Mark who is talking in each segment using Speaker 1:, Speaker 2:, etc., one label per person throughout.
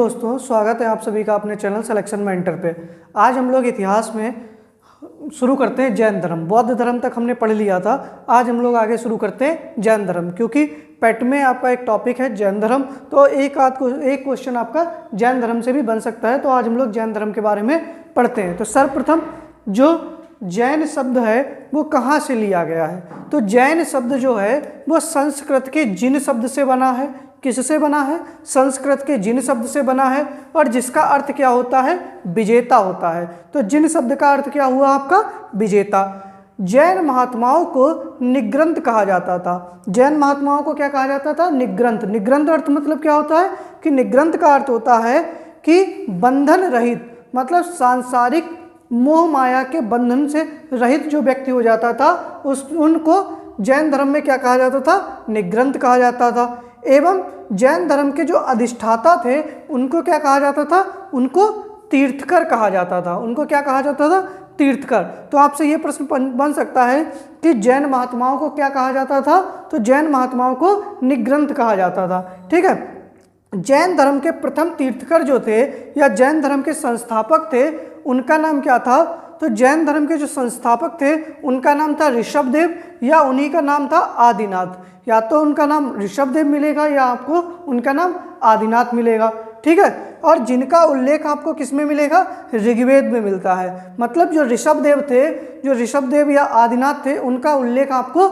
Speaker 1: दोस्तों, स्वागत है आप सभी का अपने चैनल सिलेक्शन मेंटर पे। आज हम लोग इतिहास में शुरू करते हैं जैन धर्म। बौद्ध धर्म तक हमने पढ़ लिया था, आज हम लोग आगे शुरू करते हैं जैन धर्म, क्योंकि पेट में आपका एक टॉपिक है जैन धर्म, तो एक क्वेश्चन आपका जैन धर्म से भी बन सकता है। तो आज हम लोग जैन धर्म के बारे में पढ़ते हैं। तो सर्वप्रथम जो जैन शब्द है वो कहाँ से लिया गया है? तो जैन शब्द जो है वो संस्कृत के जिन शब्द से बना है। किससे बना है? संस्कृत के जिन शब्द से बना है, और जिसका अर्थ क्या होता है? विजेता होता है। तो जिन शब्द का अर्थ क्या हुआ आपका? विजेता। जैन महात्माओं को निग्रंथ कहा जाता था। जैन महात्माओं को क्या कहा जाता था? निग्रंथ। निग्रंथ अर्थ मतलब क्या होता है कि निग्रंथ का अर्थ होता है कि बंधन रहित, मतलब सांसारिक मोह माया के बंधन से रहित जो व्यक्ति हो जाता था उनको जैन धर्म में क्या कहा जाता था? निग्रंथ कहा जाता था। एवं जैन धर्म के जो अधिष्ठाता थे उनको क्या कहा जाता था? उनको तीर्थकर कहा जाता था। उनको क्या कहा जाता था? तीर्थकर। तो आपसे ये प्रश्न बन सकता है कि जैन महात्माओं को क्या कहा जाता था? तो जैन महात्माओं को निग्रंथ कहा जाता था। ठीक है। जैन धर्म के प्रथम तीर्थकर जो थे या जैन धर्म के संस्थापक थे उनका नाम क्या था? तो जैन धर्म के जो संस्थापक थे उनका नाम था ऋषभदेव, या उन्हीं का नाम था आदिनाथ। या तो उनका नाम ऋषभदेव मिलेगा या आपको उनका नाम आदिनाथ मिलेगा। ठीक है। और जिनका उल्लेख आपको किस में मिलेगा? ऋग्वेद में मिलता है। मतलब जो ऋषभदेव थे, जो ऋषभदेव या आदिनाथ थे, उनका उल्लेख आपको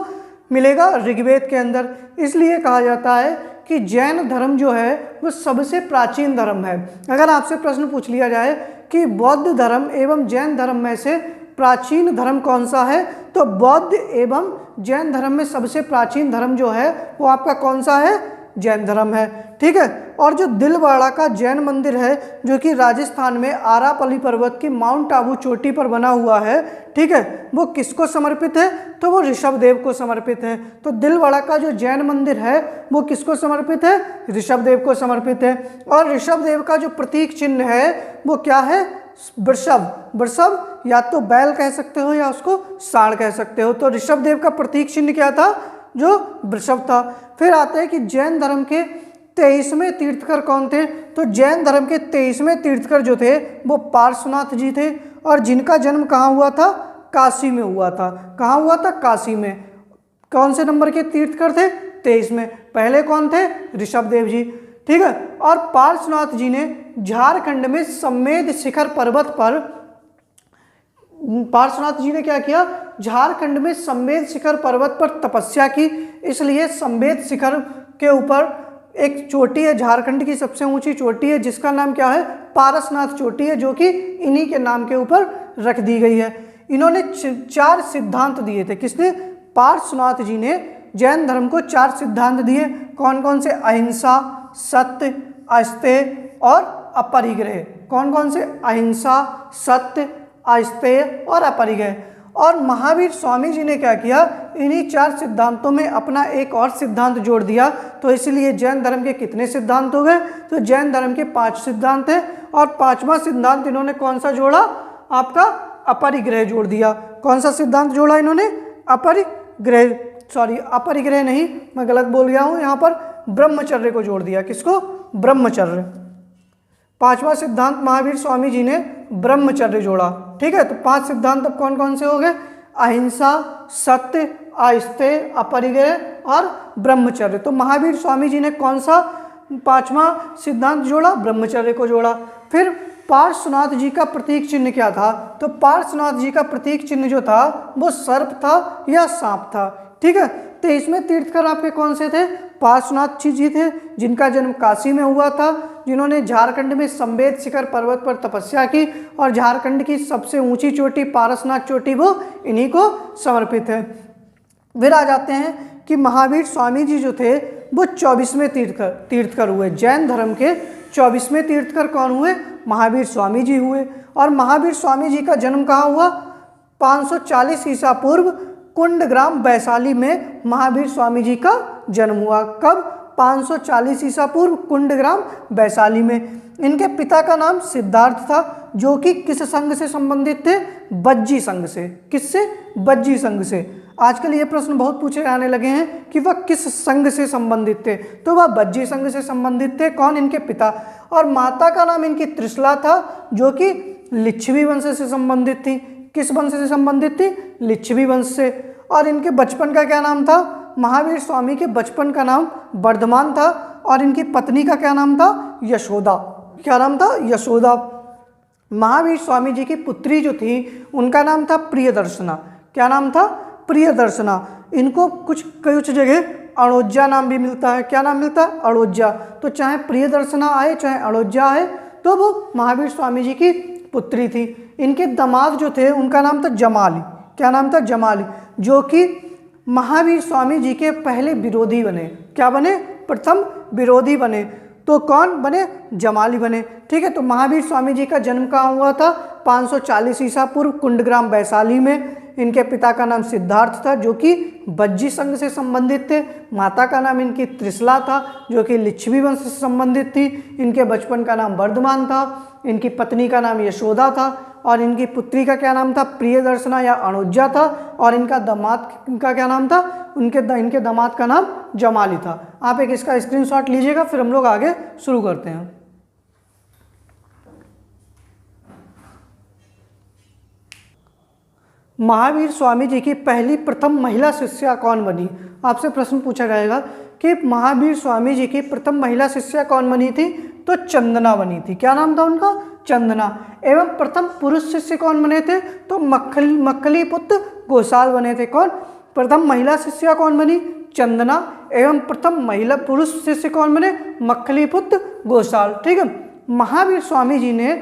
Speaker 1: मिलेगा ऋग्वेद के अंदर। इसलिए कहा जाता है कि जैन धर्म जो है वो सबसे प्राचीन धर्म है। अगर आपसे प्रश्न पूछ लिया जाए कि बौद्ध धर्म एवं जैन धर्म में से प्राचीन धर्म कौन सा है, तो बौद्ध एवं जैन धर्म में सबसे प्राचीन धर्म जो है वो आपका कौन सा है? जैन धर्म है। ठीक है। और जो दिलवाड़ा का जैन मंदिर है जो कि राजस्थान में आरापल्ली पर्वत की माउंट आबू चोटी पर बना हुआ है, ठीक है, वो किसको समर्पित है? तो वो ऋषभदेव को समर्पित है। तो दिलवाड़ा का जो जैन मंदिर है वो किसको समर्पित है? ऋषभदेव को समर्पित है। और ऋषभदेव का जो प्रतीक चिन्ह है वो क्या है? वृषभ। वृषभ या तो बैल कह सकते हो या उसको सांड कह सकते हो। तो ऋषभदेव का प्रतीक चिन्ह क्या था? जो वृषभ था। फिर आते हैं कि जैन धर्म के 23वें तीर्थकर कौन थे? तो जैन धर्म के 23वें तीर्थकर जो थे वो पार्श्वनाथ जी थे, और जिनका जन्म कहाँ हुआ था? काशी में हुआ था। कहाँ हुआ था? काशी में। कौन से नंबर के तीर्थकर थे? 23वें। पहले कौन थे? ऋषभदेव जी। ठीक है। और पार्श्वनाथ जी ने झारखंड में सम्मेद शिखर पर्वत पर, पार्श्वनाथ जी ने क्या किया? झारखंड में सम्मेद शिखर पर्वत पर तपस्या की। इसलिए सम्मेद शिखर के ऊपर एक चोटी है, झारखंड की सबसे ऊंची चोटी है, जिसका नाम क्या है? पारसनाथ चोटी है, जो कि इन्हीं के नाम के ऊपर रख दी गई है। इन्होंने 4 सिद्धांत दिए थे। किसने? पार्श्वनाथ जी ने जैन धर्म को 4 सिद्धांत दिए। कौन कौन से? अहिंसा, सत्य, अस्तेय और अपरिग्रह। कौन कौन से? अहिंसा, सत्य, अस्तेय और अपरिग्रह। और महावीर स्वामी जी ने क्या किया? इन्हीं 4 सिद्धांतों में अपना एक और सिद्धांत जोड़ दिया। तो इसलिए जैन धर्म के कितने सिद्धांत हो गए? तो जैन धर्म के 5 सिद्धांत हैं, और 5वां सिद्धांत इन्होंने कौन सा जोड़ा? आपका अपरिग्रह जोड़ दिया। कौन सा सिद्धांत जोड़ा इन्होंने? अपरिग्रह। सॉरी, अपरिग्रह नहीं, मैं गलत बोल गया हूँ, यहाँ पर ब्रह्मचर्य को जोड़ दिया। किसको? ब्रह्मचर्य। 5वां सिद्धांत महावीर स्वामी जी ने ब्रह्मचर्य जोड़ा। ठीक है। तो 5 सिद्धांत अब कौन कौन से हो गए? अहिंसा, सत्य, अस्तेय, अपरिग्रह और ब्रह्मचर्य। तो महावीर स्वामी जी ने कौन सा 5वां सिद्धांत जोड़ा? ब्रह्मचर्य को जोड़ा। फिर पार्श्वनाथ जी का प्रतीक चिन्ह क्या था? तो पार्श्वनाथ जी का प्रतीक चिन्ह जो था वो सर्प था या सांप था। ठीक है। तो इसमें तीर्थकर आपके कौन से थे? पार्श्वनाथ जी थे, जिनका जन्म काशी में हुआ था, जिन्होंने झारखंड में सम्मेद शिखर पर्वत पर तपस्या की, और झारखंड की सबसे ऊंची चोटी पारसनाथ चोटी वो इन्हीं को समर्पित है। फिर आ जाते हैं कि महावीर स्वामी जी जो थे वो 24वें तीर्थकर हुए। जैन धर्म के 24वें तीर्थकर कौन हुए? महावीर स्वामी जी हुए। और महावीर स्वामी जी का जन्म कहाँ हुआ? 540 ईसा पूर्व कुंडग्राम वैशाली में महावीर स्वामी जी का जन्म हुआ। कब? 540 ईसा पूर्व कुंडग्राम वैशाली में। इनके पिता का नाम सिद्धार्थ था, जो कि किस संघ से संबंधित थे? बज्जी संघ से। किससे? बज्जी संघ से। आजकल ये प्रश्न बहुत पूछे जाने लगे हैं कि वह किस संघ से संबंधित थे, तो वह बज्जी संघ से संबंधित थे। कौन? इनके पिता। और माता का नाम इनकी त्रिशला था, जो कि लिच्छवी वंश से संबंधित थी। किस वंश से संबंधित थी? लिच्छवी वंश से। और इनके बचपन का क्या नाम था? महावीर स्वामी के बचपन का नाम वर्धमान था। और इनकी पत्नी का क्या नाम था? यशोदा। क्या नाम था? यशोदा। महावीर स्वामी जी की पुत्री जो थी उनका नाम था प्रियदर्शना। क्या नाम था? प्रियदर्शना। इनको कुछ जगह अणोज्जा नाम भी मिलता है। क्या नाम मिलता है? अणोज्जा। तो चाहे प्रियदर्शना आए चाहे अणोज्जा आए, तो वो महावीर स्वामी जी की पुत्री थी। इनके दामाद जो थे उनका नाम था जमाली। क्या नाम था? जमाली, जो कि महावीर स्वामी जी के पहले विरोधी बने। क्या बने? प्रथम विरोधी बने। तो कौन बने? जमाली बने। ठीक है, तो महावीर स्वामी जी का जन्म कहाँ हुआ था? 540 ईसा पूर्व कुंडग्राम वैशाली में। इनके पिता का नाम सिद्धार्थ था, जो कि बज्जी संघ से संबंधित थे। माता का नाम इनकी त्रिशला था, जो कि लिच्छवी वंश से संबंधित थी। इनके बचपन का नाम वर्धमान था। इनकी पत्नी का नाम यशोदा था। और इनकी पुत्री का क्या नाम था? प्रियदर्शना या अणुज्जा था। और इनका दामाद का क्या नाम था? इनके दामाद का नाम जमाली था। आप एक इसका स्क्रीनशॉट लीजिएगा, फिर हम लोग आगे शुरू करते हैं। महावीर स्वामी जी की पहली प्रथम महिला शिष्या कौन बनी? आपसे प्रश्न पूछा जाएगा कि महावीर स्वामी जी की प्रथम महिला शिष्या कौन बनी थी? तो चंदना बनी थी। क्या नाम था उनका? चंदना। एवं प्रथम पुरुष शिष्य कौन बने थे? तो मक्खली पुत्र गोसाल बने थे। कौन? प्रथम महिला शिष्या कौन बनी? चंदना। एवं प्रथम महिला पुरुष शिष्य कौन बने? मक्खली पुत्र गोसाल। ठीक है, महावीर स्वामी जी ने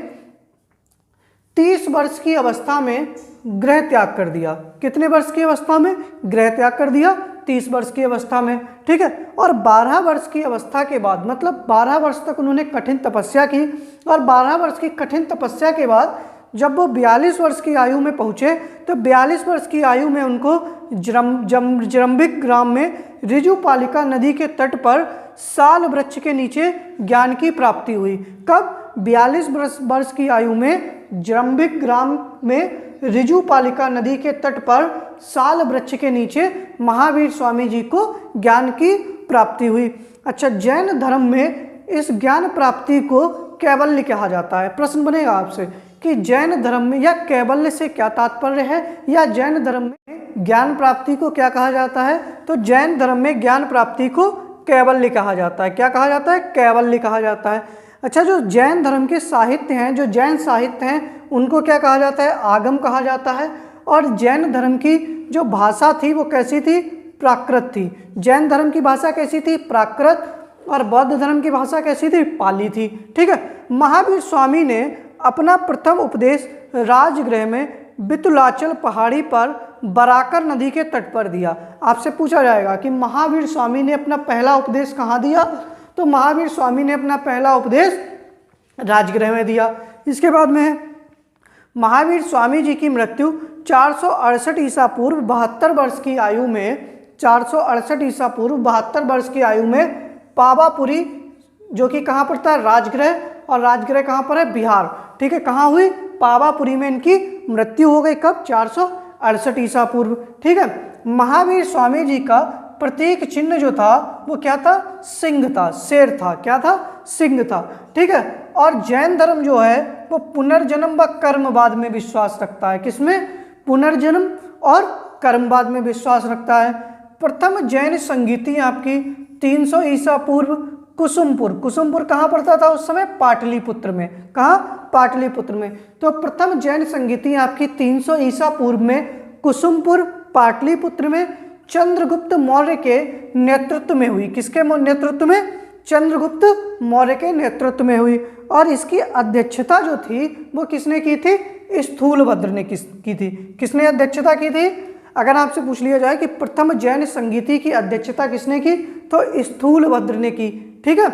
Speaker 1: 30 वर्ष की अवस्था में गृह त्याग कर दिया। कितने वर्ष की अवस्था में? गृह त्याग कर दिया 30 वर्ष की अवस्था में। ठीक है, और 12 वर्ष की अवस्था के बाद, मतलब 12 वर्ष तक उन्होंने कठिन तपस्या की। और 12 वर्ष की कठिन तपस्या के बाद जब वो 42 वर्ष की आयु में पहुंचे, तो 42 वर्ष की आयु में उनको जरंबिक ग्राम में ऋजुपालिका नदी के तट पर साल वृक्ष के नीचे ज्ञान की प्राप्ति हुई। कब? 42 वर्ष की आयु में जरंबिक ग्राम में ऋजुपालिका नदी के तट पर साल वृक्ष के नीचे महावीर स्वामी जी को ज्ञान की प्राप्ति हुई। अच्छा, जैन धर्म में इस ज्ञान प्राप्ति को कैवल्य कहा जाता है। प्रश्न बनेगा आपसे कि जैन धर्म में या कैवल्य से क्या तात्पर्य है, या जैन धर्म में ज्ञान प्राप्ति को क्या कहा जाता है? तो जैन धर्म में ज्ञान प्राप्ति को कैवल्य कहा जाता है। क्या कहा जाता है? कैवल्य कहा जाता है। अच्छा, जो जैन धर्म के साहित्य हैं, जो जैन साहित्य हैं, उनको क्या कहा जाता है? आगम कहा जाता है। और जैन धर्म की जो भाषा थी वो कैसी थी? प्राकृत थी। जैन धर्म की भाषा कैसी थी? प्राकृत। और बौद्ध धर्म की भाषा कैसी थी? पाली थी। ठीक है, महावीर स्वामी ने अपना प्रथम उपदेश राजगृह में बितुलाचल पहाड़ी पर बराकर नदी के तट पर दिया। आपसे पूछा जाएगा कि महावीर स्वामी ने अपना पहला उपदेश कहाँ दिया? तो महावीर स्वामी ने अपना पहला उपदेश राजगृह में दिया। इसके बाद में महावीर स्वामी जी की मृत्यु 468 ईसा पूर्व 72 वर्ष की आयु में 468 ईसा पूर्व 72 वर्ष की आयु में पावापुरी, जो कि कहाँ पड़ता है? राजगृह। और राजगृह कहाँ पर है? बिहार। ठीक है, कहाँ हुई? पावापुरी में इनकी मृत्यु हो गई। कब? 468 ईसा पूर्व। ठीक है, महावीर स्वामी जी का प्रतीक चिन्ह जो था वो क्या था? सिंह था, शेर था। क्या था? सिंह था। ठीक है, और जैन धर्म जो है वो पुनर्जन्म व कर्मवाद में विश्वास रखता है। किसमें? पुनर्जन्म और कर्मवाद में विश्वास रखता है। प्रथम जैन संगीति आपकी 300 ईसा पूर्व कुसुमपुर। कुसुमपुर कहाँ पड़ता था उस समय? पाटलिपुत्र में। कहाँ? पाटलिपुत्र में। तो प्रथम जैन संगीति आपकी 300 ईसा पूर्व में कुसुमपुर पाटलिपुत्र में चंद्रगुप्त मौर्य के नेतृत्व में हुई। किसके नेतृत्व में? चंद्रगुप्त मौर्य के नेतृत्व में हुई। और इसकी अध्यक्षता जो थी वो किसने की थी? स्थूलभद्र ने की थी। किसने अध्यक्षता की थी? अगर आपसे पूछ लिया जाए कि प्रथम जैन संगीति की अध्यक्षता किसने की, तो स्थूलभद्र ने की। ठीक है,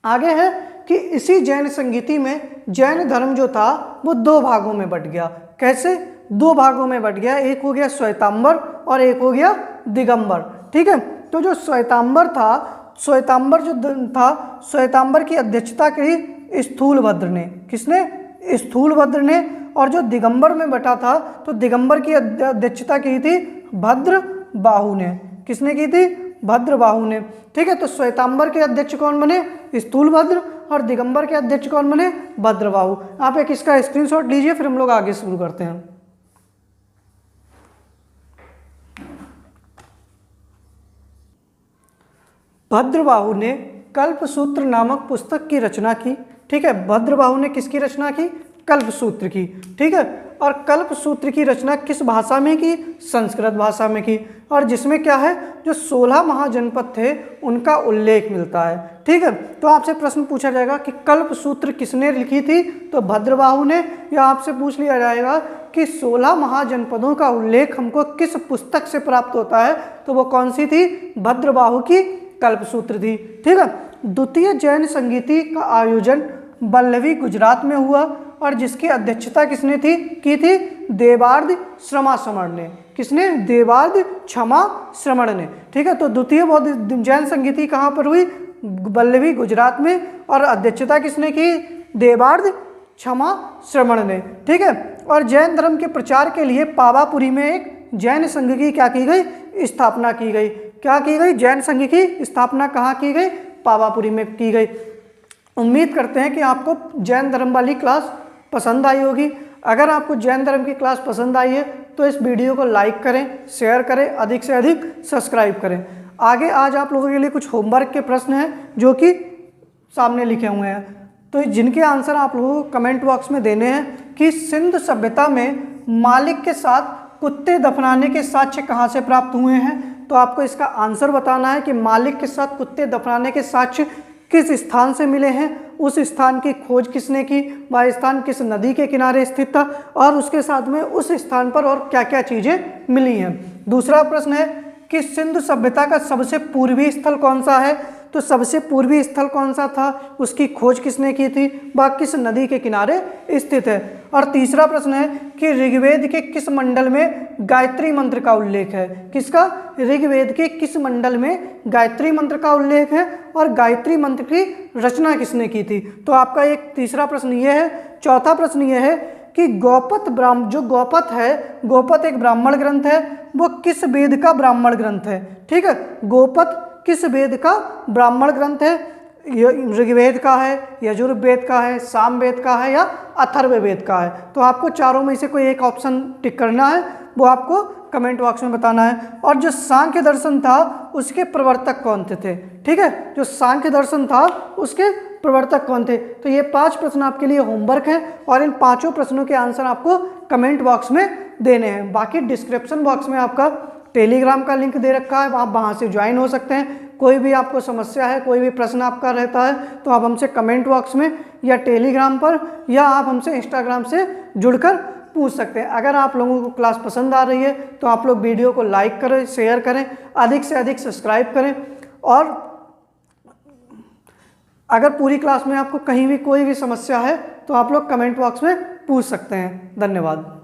Speaker 1: आगे है कि इसी जैन संगीति में जैन धर्म जो था वो 2 भागों में बट गया। कैसे? 2 भागों में बट गया। एक हो गया श्वेतांबर और एक हो गया दिगंबर। ठीक है, तो जो श्वेतांबर था, श्वेतांबर की अध्यक्षता की स्थूलभद्र ने। किसने? स्थूलभद्र ने। और जो दिगंबर में बटा था, तो दिगंबर की अध्यक्षता की थी भद्रबाहु ने। किसने की थी? भद्रबाहु ने। ठीक है, तो श्वेतांबर के अध्यक्ष कौन बने? स्थूलभद्र। और दिगंबर के अध्यक्ष कौन बने? भद्रबाहु। आप एक इसका स्क्रीनशॉट लीजिए, फिर हम लोग आगे शुरू करते हैं। भद्रबाहु ने कल्पसूत्र नामक पुस्तक की रचना की। ठीक है, भद्रबाहु ने किसकी रचना की? कल्पसूत्र की। ठीक है, और कल्पसूत्र की रचना किस भाषा में की? संस्कृत भाषा में की। और जिसमें क्या है, जो 16 महाजनपद थे उनका उल्लेख मिलता है। ठीक है, तो आपसे प्रश्न पूछा जाएगा कि कल्पसूत्र किसने लिखी थी? तो भद्रबाहु ने। या आपसे पूछ लिया जाएगा कि 16 महाजनपदों का उल्लेख हमको किस पुस्तक से प्राप्त होता है? तो वो कौन सी थी? भद्रबाहु की कल्पसूत्र थी। ठीक है, द्वितीय जैन संगीति का आयोजन वल्लभी गुजरात में हुआ और जिसकी अध्यक्षता किसने की थी? देवार्द क्षमा ने। किसने? देवार्द क्षमा ने। ठीक है, तो द्वितीय बौद्ध जैन संगीति कहाँ पर हुई? वल्लभी गुजरात में। और अध्यक्षता किसने की? देवार्द क्षमा ने। ठीक है, और जैन धर्म के प्रचार के लिए पावापुरी में एक जैन संघ की क्या की गई? स्थापना की गई। क्या की गई? जैन संघ की स्थापना कहाँ की गई? पावापुरी में की गई। उम्मीद करते हैं कि आपको जैन धर्म वाली क्लास पसंद आई होगी। अगर आपको जैन धर्म की क्लास पसंद आई है तो इस वीडियो को लाइक करें, शेयर करें, अधिक से अधिक सब्सक्राइब करें। आगे आज आप लोगों के लिए कुछ होमवर्क के प्रश्न हैं जो कि सामने लिखे हुए हैं, तो जिनके आंसर आप लोगों को कमेंट बॉक्स में देने हैं कि सिंध सभ्यता में मालिक के साथ कुत्ते दफनाने के साक्ष्य कहाँ से प्राप्त हुए हैं। तो आपको इसका आंसर बताना है कि मालिक के साथ कुत्ते दफनाने के साक्ष्य किस स्थान से मिले हैं, उस स्थान की खोज किसने की, वह स्थान किस नदी के किनारे स्थित था और उसके साथ में उस स्थान पर और क्या क्या चीज़ें मिली हैं। दूसरा प्रश्न है कि सिंधु सभ्यता का सबसे पूर्वी स्थल कौन सा है? तो सबसे पूर्वी स्थल कौन सा था, उसकी खोज किसने की थी, वह किस नदी के किनारे स्थित है। और तीसरा प्रश्न है कि ऋग्वेद के किस मंडल में गायत्री मंत्र का उल्लेख है। किसका? ऋग्वेद के किस मंडल में गायत्री मंत्र का उल्लेख है और गायत्री मंत्र की रचना किसने की थी। तो आपका एक तीसरा प्रश्न ये है। चौथा प्रश्न ये है कि गौपत जो गौपत है, गौपत एक ब्राह्मण ग्रंथ है, वो किस वेद का ब्राह्मण ग्रंथ है। ठीक है, गौपत किस वेद का ब्राह्मण ग्रंथ है? ऋग्वेद का है, यजुर्वेद का है, सामवेद का है या अथर्ववेद का है। तो आपको चारों में से कोई एक ऑप्शन टिक करना है, वो आपको कमेंट बॉक्स में बताना है। और जो सांख्य दर्शन था उसके प्रवर्तक कौन थे? ठीक है, जो सांख्य दर्शन था उसके प्रवर्तक कौन थे? तो ये 5 प्रश्न आपके लिए होमवर्क है और इन 5 प्रश्नों के आंसर आपको कमेंट बॉक्स में देने हैं। बाकी डिस्क्रिप्शन बॉक्स में आपका टेलीग्राम का लिंक दे रखा है, आप वहाँ से ज्वाइन हो सकते हैं। कोई भी आपको समस्या है, कोई भी प्रश्न आपका रहता है तो आप हमसे कमेंट बॉक्स में या टेलीग्राम पर या आप हमसे इंस्टाग्राम से जुड़कर पूछ सकते हैं। अगर आप लोगों को क्लास पसंद आ रही है तो आप लोग वीडियो को लाइक करें, शेयर करें, अधिक से अधिक सब्सक्राइब करें। और अगर पूरी क्लास में आपको कहीं भी कोई भी समस्या है तो आप लोग कमेंट बॉक्स में पूछ सकते हैं। धन्यवाद।